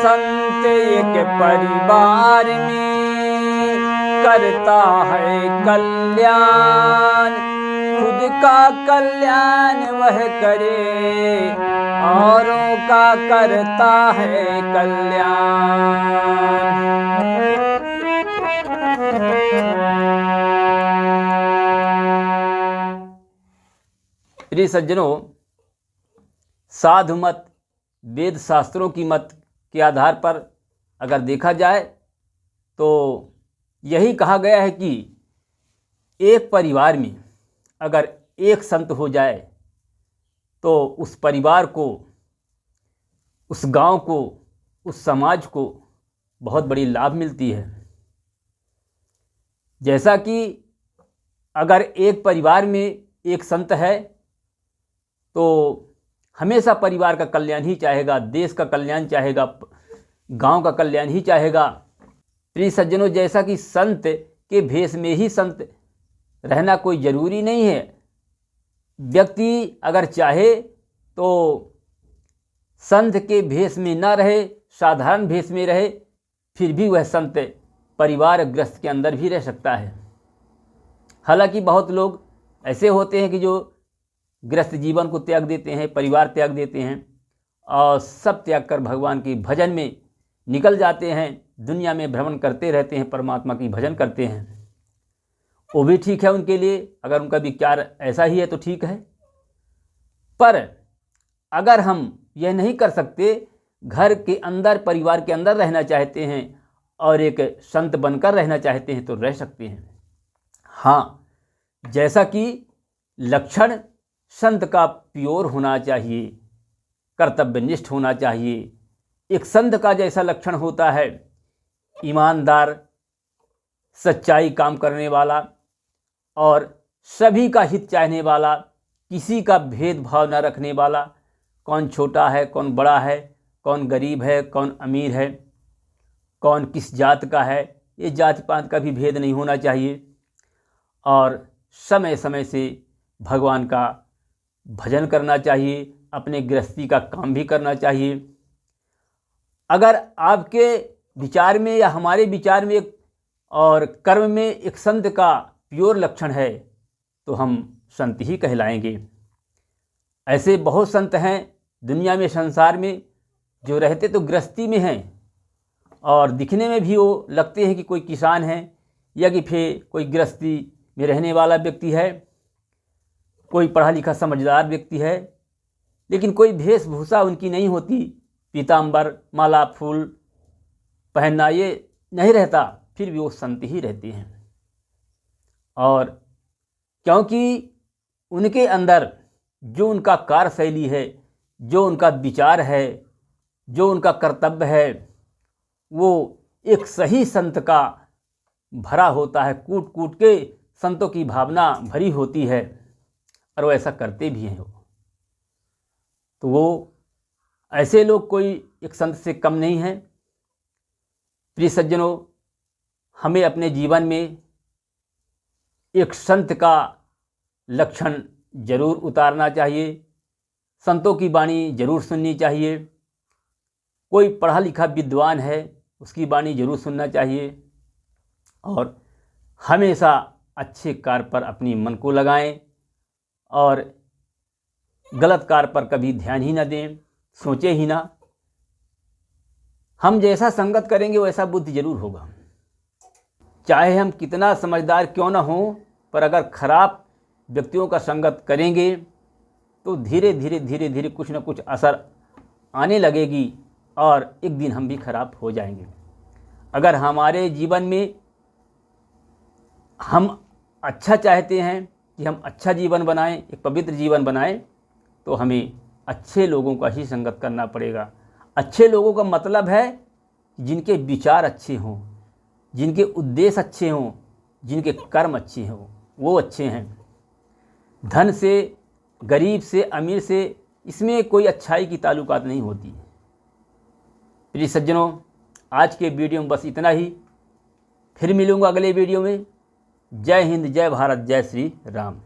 संत एक परिवार में करता है कल्याण, खुद का कल्याण वह करे औरों का करता है कल्याण। प्रिय सज्जनों, साधु मत, वेद शास्त्रों की मत के आधार पर अगर देखा जाए तो यही कहा गया है कि एक परिवार में अगर एक संत हो जाए तो उस परिवार को, उस गांव को, उस समाज को बहुत बड़ी लाभ मिलती है। जैसा कि अगर एक परिवार में एक संत है तो हमेशा परिवार का कल्याण ही चाहेगा, देश का कल्याण चाहेगा, गांव का कल्याण ही चाहेगा। प्रिय सज्जनों, जैसा कि संत के भेष में ही संत रहना कोई ज़रूरी नहीं है। व्यक्ति अगर चाहे तो संत के भेष में ना रहे, साधारण भेष में रहे, फिर भी वह संत परिवार गृहस्थ के अंदर भी रह सकता है। हालांकि बहुत लोग ऐसे होते हैं कि जो गृहस्थ जीवन को त्याग देते हैं, परिवार त्याग देते हैं और सब त्याग कर भगवान के भजन में निकल जाते हैं, दुनिया में भ्रमण करते रहते हैं, परमात्मा की भजन करते हैं। वो भी ठीक है उनके लिए, अगर उनका विचार ऐसा ही है तो ठीक है। पर अगर हम यह नहीं कर सकते, घर के अंदर, परिवार के अंदर रहना चाहते हैं और एक संत बनकर रहना चाहते हैं तो रह सकते हैं। हाँ, जैसा कि लक्षण संत का प्योर होना चाहिए, कर्तव्यनिष्ठ होना चाहिए। एक संत का जैसा लक्षण होता है, ईमानदार, सच्चाई काम करने वाला और सभी का हित चाहने वाला, किसी का भेदभाव न रखने वाला, कौन छोटा है, कौन बड़ा है, कौन गरीब है, कौन अमीर है, कौन किस जात का है, ये जात पात का भी भेद नहीं होना चाहिए। और समय समय से भगवान का भजन करना चाहिए, अपने गृहस्थी का काम भी करना चाहिए। अगर आपके विचार में या हमारे विचार में और कर्म में एक संत का प्योर लक्षण है तो हम संत ही कहलाएंगे। ऐसे बहुत संत हैं दुनिया में, संसार में, जो रहते तो गृहस्थी में हैं और दिखने में भी वो लगते हैं कि कोई किसान है या कि फिर कोई गृहस्थी में रहने वाला व्यक्ति है, कोई पढ़ा लिखा समझदार व्यक्ति है, लेकिन कोई वेशभूषा उनकी नहीं होती, पीताम्बर, माला, फूल पहनना ये नहीं रहता, फिर भी वो संत ही रहते हैं। और क्योंकि उनके अंदर जो उनका कार्यशैली है, जो उनका विचार है, जो उनका कर्तव्य है, वो एक सही संत का भरा होता है। कूट कूट के संतों की भावना भरी होती है और वो ऐसा करते भी हैं। तो वो ऐसे लोग कोई एक संत से कम नहीं हैं। प्रिय सज्जनों, हमें अपने जीवन में एक संत का लक्षण जरूर उतारना चाहिए, संतों की वाणी जरूर सुननी चाहिए। कोई पढ़ा लिखा विद्वान है, उसकी वाणी जरूर सुनना चाहिए और हमेशा अच्छे कार्य पर अपनी मन को लगाएं और गलत कार्य पर कभी ध्यान ही न दें, सोचे ही ना। हम जैसा संगत करेंगे वैसा बुद्धि जरूर होगा। चाहे हम कितना समझदार क्यों ना हो, पर अगर खराब व्यक्तियों का संगत करेंगे तो धीरे धीरे कुछ न कुछ असर आने लगेगी और एक दिन हम भी खराब हो जाएंगे। अगर हमारे जीवन में हम अच्छा चाहते हैं कि हम अच्छा जीवन बनाएं, एक पवित्र जीवन बनाएं, तो हमें अच्छे लोगों का ही संगत करना पड़ेगा। अच्छे लोगों का मतलब है जिनके विचार अच्छे हों, जिनके उद्देश्य अच्छे हों, जिनके कर्म अच्छे हों, वो अच्छे हैं। धन से, गरीब से, अमीर से, इसमें कोई अच्छाई की ताल्लुकात नहीं होती। प्रिय सज्जनों, आज के वीडियो में बस इतना ही। फिर मिलूंगा अगले वीडियो में। जय हिंद, जय भारत, जय श्री राम।